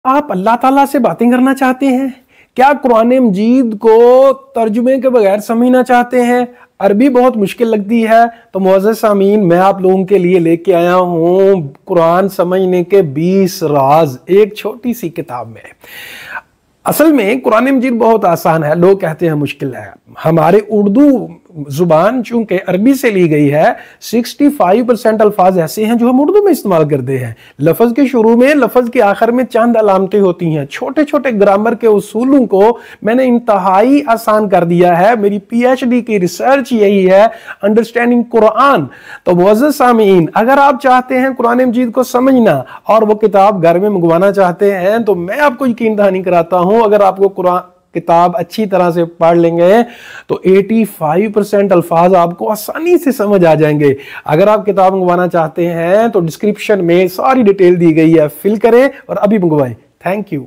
आप अल्लाह ताला से बातें करना चाहते हैं? क्या कुरान मजीद को तर्जुमे के बगैर समझना चाहते हैं? अरबी बहुत मुश्किल लगती है तो मुअज़्ज़ज़ सामीन, मैं आप लोगों के लिए लेके आया हूँ कुरान समझने के 20 राज एक छोटी सी किताब में। असल में कुरान मजीद बहुत आसान है, लोग कहते हैं मुश्किल है। हमारे उर्दू जुबान चूंकि अरबी से ली गई है, 65% अल्फाज ऐसे हैं जो हम उर्दू में इस्तेमाल करते हैं। लफ्ज के शुरू में, लफ्ज के आखिर में चंद अलामतें होती हैं। छोटे छोटे ग्रामर के उसूलों को मैंने इंतहाई आसान कर दिया है। मेरी PhD की रिसर्च यही है, अंडरस्टैंडिंग कुरान। तो मुअज़्ज़ज़ सामीन, अगर आप चाहते हैं कुरान मजीद को समझना और वो किताब घर में मंगवाना चाहते हैं, तो मैं आपको यकीन दहानी कराता हूं, अगर आपको कुरान किताब अच्छी तरह से पढ़ लेंगे तो 85% अल्फाज आपको आसानी से समझ आ जाएंगे। अगर आप किताब मंगवाना चाहते हैं तो डिस्क्रिप्शन में सारी डिटेल दी गई है, फिल करें और अभी मंगवाएं। Thank you.